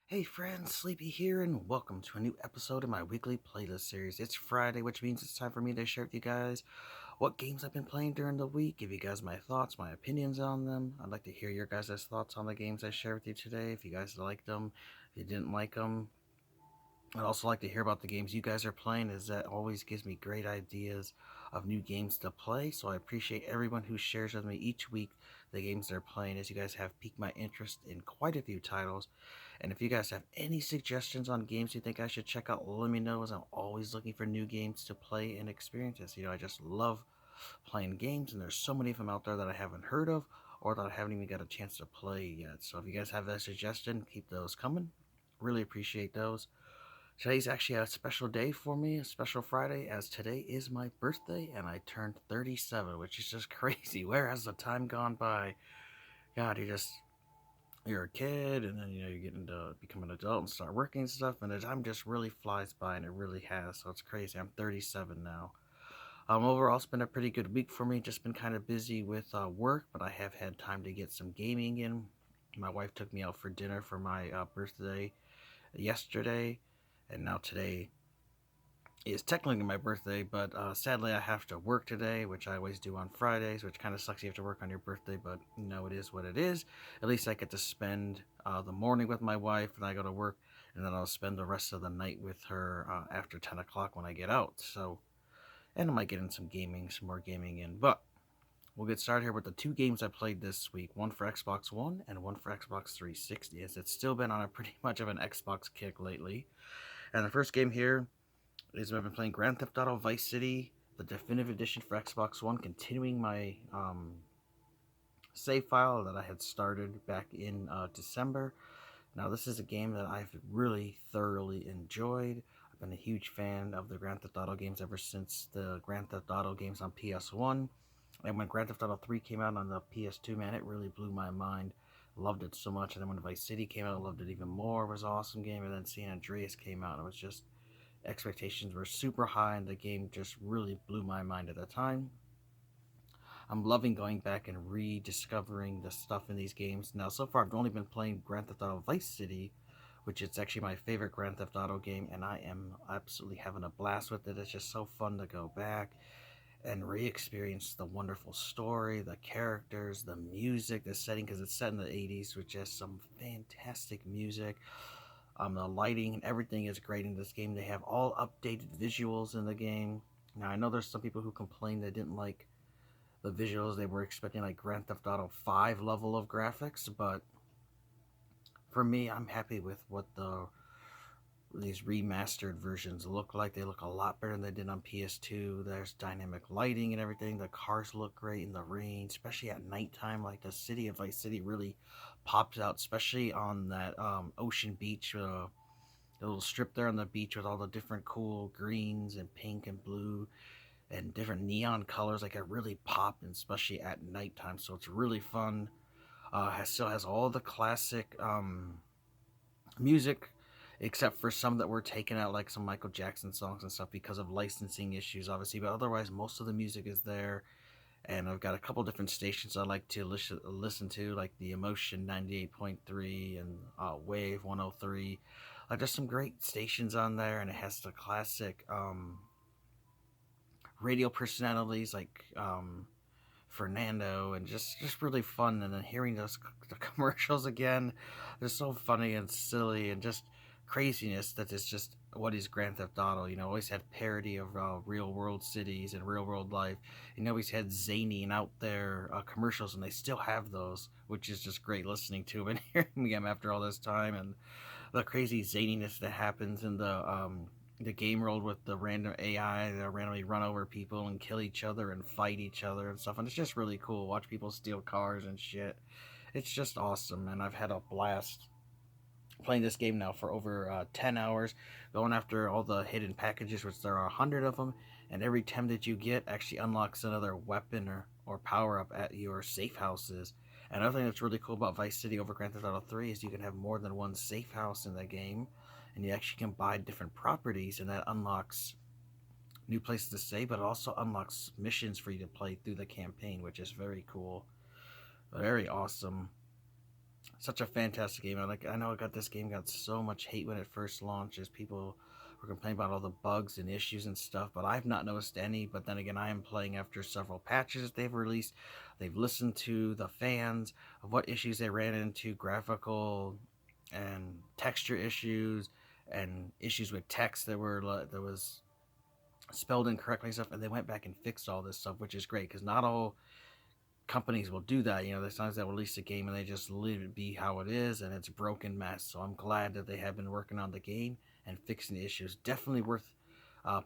Hey friends, Sleepy here, and welcome to a new episode of my weekly playlist series. It's Friday, which means it's time for me to share with you guys what games I've been playing during the week, give you guys my thoughts, my opinions on them. I'd like to hear your guys' thoughts on the games I share with you today, if you guys liked them, if you didn't like them. I'd also like to hear about the games you guys are playing, as that always gives me great ideas of new games to play. So I appreciate everyone who shares with me each week the games they're playing, as you guys have piqued my interest in quite a few titles. And if you guys have any suggestions on games you think I should check out, let me know, as I'm always looking for new games to play and experiences. I just love playing games, and there's so many of them out there that I haven't heard of or that I haven't even got a chance to play yet. So if you guys have a suggestion, keep those coming. Really appreciate those. Today's actually a special day for me, a special Friday, as today is my birthday and I turned 37, which is just crazy. Where has the time gone by? God, you're a kid, and then you get into become an adult and start working and stuff, and the time just really flies by, and it really has. So it's crazy. I'm 37 now. Overall, it's been a pretty good week for me. Just been kind of busy with work, but I have had time to get some gaming in. My wife took me out for dinner for my birthday yesterday, and now today is technically my birthday, but sadly I have to work today, which I always do on Fridays, which kind of sucks. You have to work on your birthday, but it is what it is. At least I get to spend the morning with my wife, and I go to work, and then I'll spend the rest of the night with her after 10 o'clock when I get out. So, and I might get in some more gaming in, but we'll get started here with the two games I played this week, one for Xbox One and one for Xbox 360, as it's still been on a pretty much of an Xbox kick lately. And the first game here is I've been playing Grand Theft Auto Vice City, the definitive edition for Xbox One, continuing my save file that I had started back in December. Now, this is a game that I've really thoroughly enjoyed. I've been a huge fan of the Grand Theft Auto games ever since the Grand Theft Auto games on PS1. And when Grand Theft Auto 3 came out on the PS2, man, it really blew my mind. Loved it so much. And then when Vice City came out, I loved it even more. It was an awesome game. And then San Andreas came out, and it was just expectations were super high, and the game just really blew my mind at the time. I'm loving going back and rediscovering the stuff in these games. Now, so far, I've only been playing Grand Theft Auto Vice City, which is actually my favorite Grand Theft Auto game, and I am absolutely having a blast with it. It's just so fun to go back and re-experience the wonderful story, the characters, the music, the setting, because it's set in the 80s, with just some fantastic music. The lighting and everything is great in this game. They have all updated visuals in the game. Now, I know there's some people who complain they didn't like the visuals. They were expecting like Grand Theft Auto 5 level of graphics, but for me, I'm happy with what these remastered versions look like. They look a lot better than they did on PS2. There's dynamic lighting and everything. The cars look great in the rain, especially at nighttime. Like, the city of Vice City really pops out, especially on that ocean beach. The little strip there on the beach with all the different cool greens and pink and blue and different neon colors. Like, it really pop, especially at nighttime. So it's really fun. Still has all the classic music, except for some that were taken out, like some Michael Jackson songs and stuff, because of licensing issues, obviously. But otherwise, most of the music is there. And I've got a couple different stations I like to listen to, like the Emotion 98.3 and Wave 103. There's some great stations on there, and it has the classic radio personalities like Fernando, and just really fun. And then hearing the commercials again, they're so funny and silly and just craziness that is just what is Grand Theft Auto. Always had parody of real world cities and real world life. Always had zany and out there commercials, and they still have those, which is just great listening to them and hearing them after all this time. And the crazy zaniness that happens in the game world with the random AI that randomly run over people and kill each other and fight each other and stuff. And it's just really cool. Watch people steal cars and shit. It's just awesome, and I've had a blast playing this game now for over 10 hours, going after all the hidden packages, which there are 100 of them, and every 10 that you get actually unlocks another weapon or power up at your safe houses. And another thing that's really cool about Vice City over Grand Theft Auto 3 is you can have more than one safe house in the game, and you actually can buy different properties, and that unlocks new places to stay, but it also unlocks missions for you to play through the campaign, which is very cool, very awesome. Such a fantastic game. I know I got this game got so much hate when it first launched, as people were complaining about all the bugs and issues and stuff, but I've not noticed any. But then again, I am playing after several patches that they've released. They've listened to the fans of what issues they ran into, graphical and texture issues, and issues with text that was spelled incorrectly and stuff, and they went back and fixed all this stuff, which is great because not all companies will do that. You know, there's times they'll release a game and they just leave it be how it is, and it's a broken mess. So I'm glad that they have been working on the game and fixing the issues. Definitely worth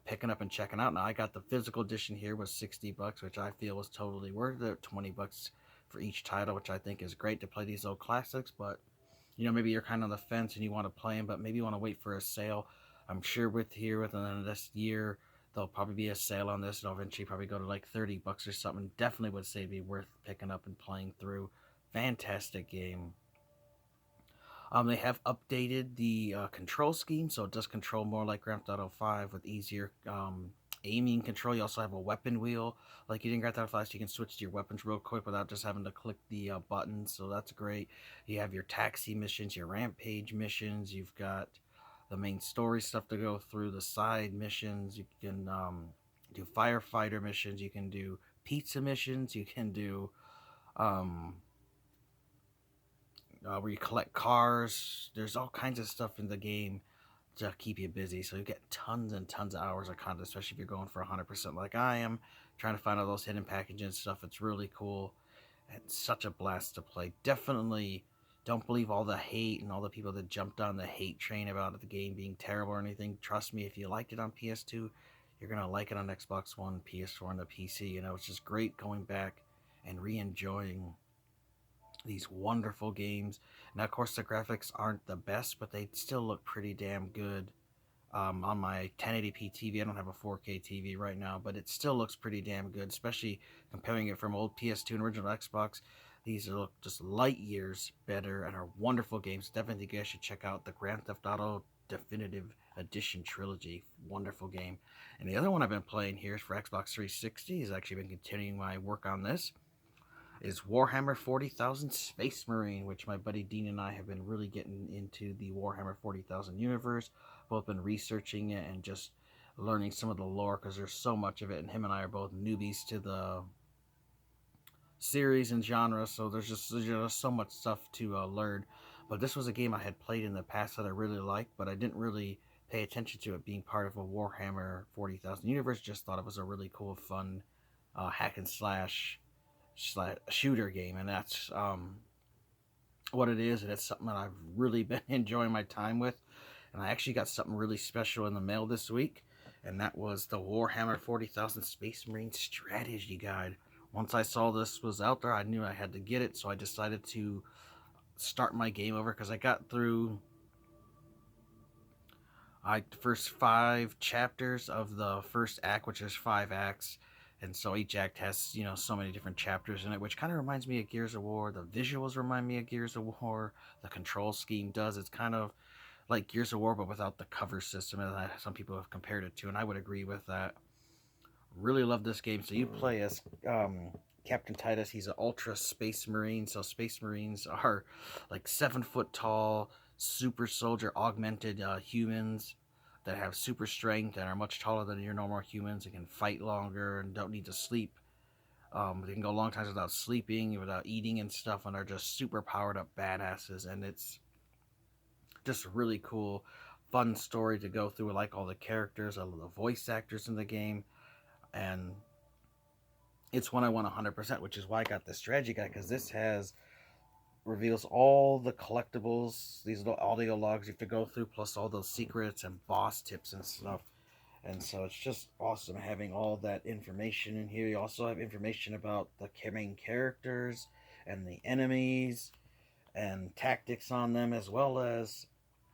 picking up and checking out. Now I got the physical edition here, was $60, which I feel was totally worth it. $20 for each title, which I think is great to play these old classics. But you know, maybe you're kind of on the fence and you want to play them, but maybe you want to wait for a sale. I'm sure within this year there'll probably be a sale on this. It'll eventually probably go to like $30 or something. Definitely would say it'd be worth picking up and playing through. Fantastic game. They have updated the control scheme, so it does control more like Grand Theft Auto 5 with easier aiming control. You also have a weapon wheel, like you did in Grand Theft Auto 5, so you can switch to your weapons real quick without just having to click the buttons. So that's great. You have your taxi missions, your rampage missions. You've got the main story stuff to go through, the side missions. You can do firefighter missions. You can do pizza missions. You can do um, where you collect cars. There's all kinds of stuff in the game to keep you busy. So you get tons and tons of hours of content, especially if you're going for 100% like I am, trying to find all those hidden packages and stuff. It's really cool. It's such a blast to play. Definitely don't believe all the hate and all the people that jumped on the hate train about the game being terrible or anything. Trust me, if you liked it on PS2, you're going to like it on Xbox One, PS4, and the PC. You know, it's just great going back and re-enjoying these wonderful games. Now, of course, the graphics aren't the best, but they still look pretty damn good. On my 1080p TV, I don't have a 4K TV right now, but it still looks pretty damn good, especially comparing it from old PS2 and original Xbox. These look just light years better and are wonderful games. Definitely think you guys should check out the Grand Theft Auto Definitive Edition Trilogy. Wonderful game. And the other one I've been playing here is for Xbox 360. Has actually been continuing my work on this, is Warhammer 40,000 Space Marine, which my buddy Dean and I have been really getting into the Warhammer 40,000 universe. Both been researching it and just learning some of the lore because there's so much of it, and him and I are both newbies to the series and genre, so there's so much stuff to learn. But this was a game I had played in the past that I really liked, but I didn't really pay attention to it being part of a Warhammer 40,000 universe. Just thought it was a really cool, fun hack and slash shooter game, and that's what it is, and it's something that I've really been enjoying my time with. And I actually got something really special in the mail this week, and that was the Warhammer 40,000 Space Marine Strategy Guide. Once I saw this was out there, I knew I had to get it, so I decided to start my game over because I got through the first 5 chapters of the first act, which is 5 acts. And so each act has, you know, so many different chapters in it, which kind of reminds me of Gears of War. The visuals remind me of Gears of War. The control scheme does. It's kind of like Gears of War, but without the cover system, and some people have compared it to, and I would agree with that. Really love this game. So you play as Captain Titus. He's an ultra space marine. So space marines are like 7 foot tall, super soldier augmented humans that have super strength and are much taller than your normal humans and can fight longer and don't need to sleep. They can go long times without sleeping, without eating and stuff, and are just super powered up badasses. And it's just a really cool, fun story to go through. I like all the characters, I love the voice actors in the game, and it's one I want 100%, which is why I got the strategy guide, because this reveals all the collectibles, these little audio logs you have to go through, plus all those secrets and boss tips and stuff. And so it's just awesome having all that information in here. You also have information about the main characters and the enemies and tactics on them, as well as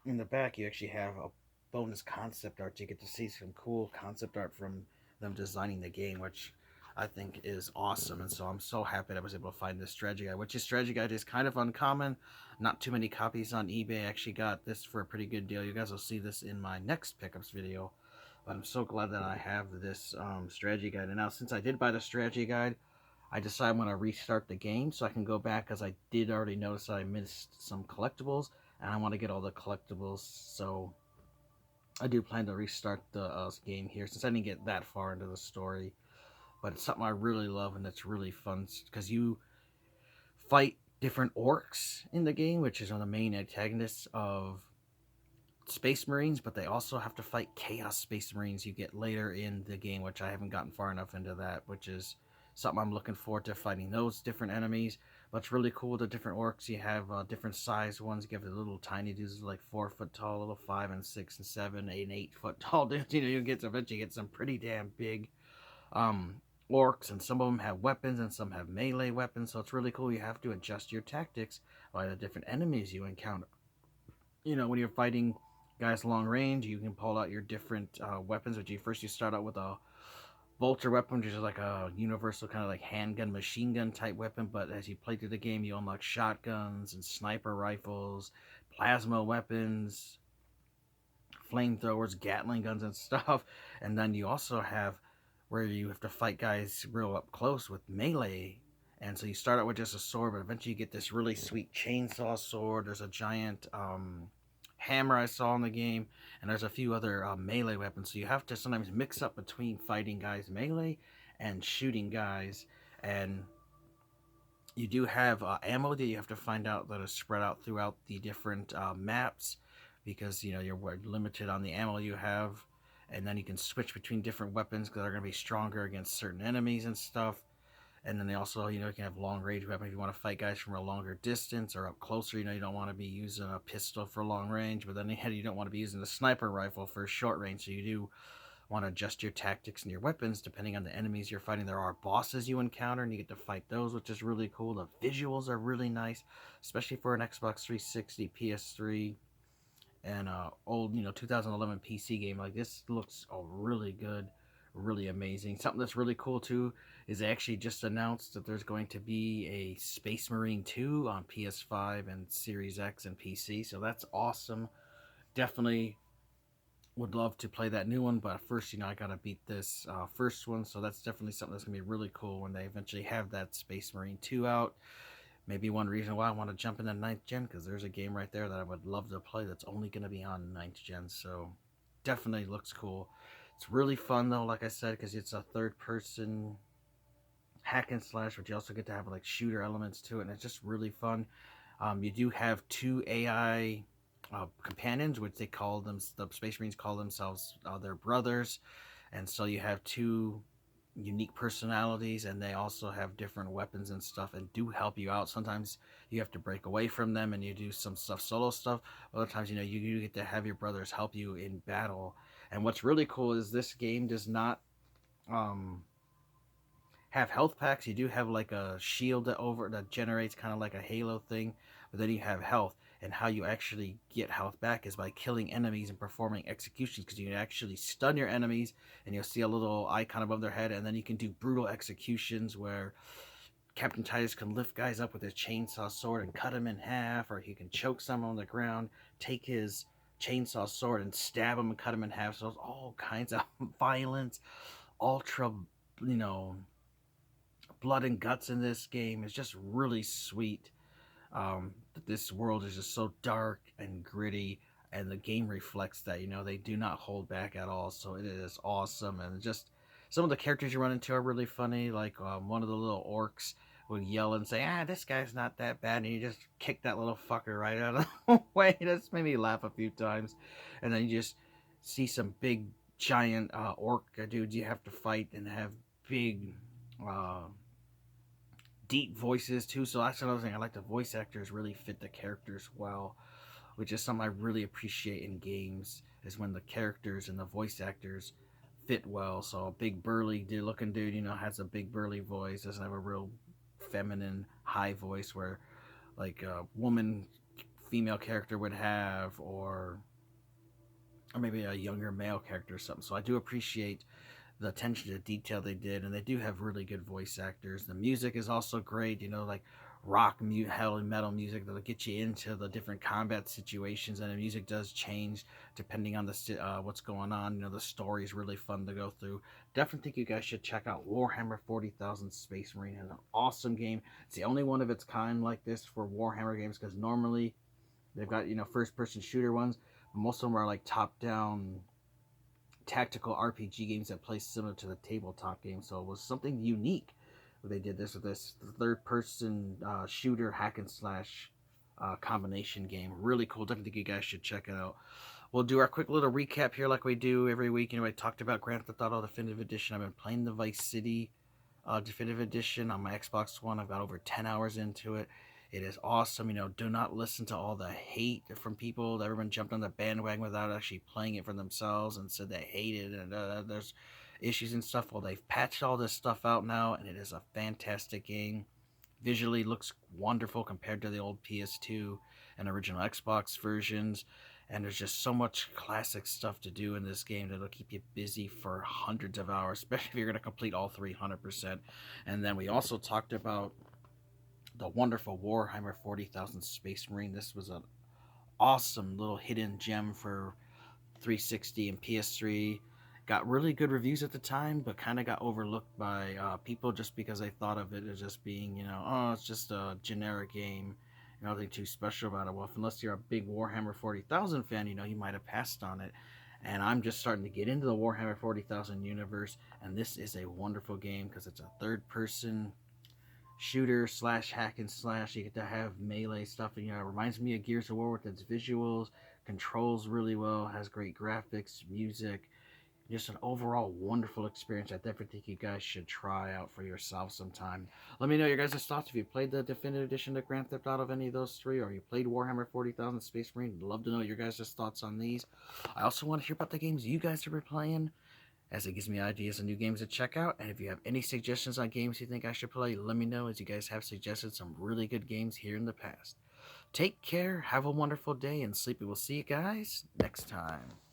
in the back you actually have a bonus concept art. You get to see some cool concept art from them designing the game, which I think is awesome. And so I'm so happy that I was able to find this strategy guide, which is strategy guide is kind of uncommon. Not too many copies on eBay. I actually got this for a pretty good deal. You guys will see this in my next pickups video. But I'm so glad that I have this strategy guide. And now, since I did buy the strategy guide, I decide I'm going to restart the game so I can go back, because I did already notice that I missed some collectibles, and I want to get all the collectibles. So I do plan to restart the game here, since I didn't get that far into the story. But it's something I really love, and it's really fun because you fight different orcs in the game, which is one of the main antagonists of Space Marines, but they also have to fight Chaos Space Marines you get later in the game, which I haven't gotten far enough into that, which is something I'm looking forward to, fighting those different enemies. But it's really cool, the different orcs. You have different size ones. You have the little tiny dudes, like 4 foot tall, little 5 and 6 and 7, 8 and 8 foot tall dudes. You get eventually get some pretty damn big um, orcs, and some of them have weapons and some have melee weapons. So it's really cool. You have to adjust your tactics by the different enemies you encounter. When you're fighting guys long range, you can pull out your different weapons. But you start out with a bolter weapon, which is like a universal kind of like handgun, machine gun type weapon. But as you play through the game, you unlock shotguns and sniper rifles, plasma weapons, flamethrowers, Gatling guns, and stuff. And then you also have where you have to fight guys real up close with melee. And so you start out with just a sword, but eventually you get this really sweet chainsaw sword. There's a giant hammer I saw in the game, and there's a few other melee weapons. So you have to sometimes mix up between fighting guys melee and shooting guys. And you do have ammo that you have to find out that is spread out throughout the different maps, because you're limited on the ammo you have. And then you can switch between different weapons that are going to be stronger against certain enemies and stuff. And then they also, you can have long range weapons if you want to fight guys from a longer distance or up closer. You don't want to be using a pistol for long range, but then you don't want to be using a sniper rifle for short range. So you do want to adjust your tactics and your weapons depending on the enemies you're fighting. There are bosses you encounter, and you get to fight those, which is really cool. The visuals are really nice, especially for an Xbox 360, PS3, and old 2011 PC game. Like, this looks really good, really amazing. Something that's really cool too is they actually just announced that there's going to be a Space Marine 2 on PS5 and Series X and PC. So that's awesome. Definitely would love to play that new one, but first, I gotta beat this first one. So that's definitely something that's gonna be really cool when they eventually have that Space Marine 2 out. Maybe one reason why I want to jump into 9th gen, because there's a game right there that I would love to play that's only going to be on 9th gen. So definitely looks cool. It's really fun though, like I said, because it's a third person hack and slash, but you also get to have like shooter elements to it, and it's just really fun. You do have two AI companions, which they call them, the Space Marines call themselves their brothers, and so you have two unique personalities, and they also have different weapons and stuff, and do help you out. Sometimes you have to break away from them and you do some stuff, solo stuff. Other times, you get to have your brothers help you in battle. And what's really cool is this game does not um have health packs. You do have like a shield that generates kind of like a halo thing, but then you have health. And how you actually get health back is by killing enemies and performing executions, because you can actually stun your enemies, and you'll see a little icon above their head, and then you can do brutal executions where Captain Titus can lift guys up with his chainsaw sword and cut them in half, or he can choke someone on the ground, take his chainsaw sword and stab him and cut him in half. So it's all kinds of violence, ultra, you know, blood and guts in this game. Is just really sweet. This world is just so dark and gritty, and the game reflects that. They do not hold back at all, so it is awesome. And just some of the characters you run into are really funny. Like one of the little orcs would yell and say, this guy's not that bad, and you just kick that little fucker right out of the way. That's made me laugh a few times. And then you just see some big giant orc dudes you have to fight, and have big deep voices too. So that's another thing. I like the voice actors really fit the characters well, which is something I really appreciate in games, is when the characters and the voice actors fit well. So a big burly looking dude, has a big burly voice, doesn't have a real feminine high voice where like a woman female character would have, or maybe a younger male character or something. So I do appreciate the attention to detail they did, and they do have really good voice actors. The music is also great, like heavy metal music that'll get you into the different combat situations, and the music does change depending on what's going on. The story is really fun to go through. Definitely think you guys should check out Warhammer 40,000 Space Marine. It's an awesome game. It's the only one of its kind like this for Warhammer games, because normally they've got first person shooter ones, but most of them are like top down tactical RPG games that play similar to the tabletop game. So it was something unique. They did this with this third person shooter hack and slash combination game. Really cool. Definitely think you guys should check it out. We'll do our quick little recap here like we do every week. I talked about Grand Theft Auto Definitive Edition. I've been playing the Vice City Definitive Edition on my Xbox One. I've got over 10 hours into it. It is awesome. Do not listen to all the hate from people. Everyone jumped on the bandwagon without actually playing it for themselves and said they hated it. And there's issues and stuff. Well, they've patched all this stuff out now, and it is a fantastic game. Visually looks wonderful compared to the old PS2 and original Xbox versions. And there's just so much classic stuff to do in this game that'll keep you busy for hundreds of hours, especially if you're going to complete all 300%. And then we also talked about the wonderful Warhammer 40,000 Space Marine. This was an awesome little hidden gem for 360 and PS3. Got really good reviews at the time, but kind of got overlooked by people just because they thought of it as just being, oh, it's just a generic game. Nothing too special about it. Well, unless you're a big Warhammer 40,000 fan, you might have passed on it. And I'm just starting to get into the Warhammer 40,000 universe, and this is a wonderful game because it's a third-person shooter slash hack and slash. You get to have melee stuff, and it reminds me of Gears of War with its visuals, controls really well, has great graphics, music, just an overall wonderful experience. I definitely think you guys should try out for yourself sometime. Let me know your guys' thoughts if you played the Definitive Edition of Grand Theft Auto of any of those three, or you played Warhammer 40,000 Space Marine. I'd love to know your guys' thoughts on these. I also want to hear about the games you guys are playing, as it gives me ideas on new games to check out. And if you have any suggestions on games you think I should play, let me know, as you guys have suggested some really good games here in the past. Take care, have a wonderful day, and Sleepy will see you guys next time.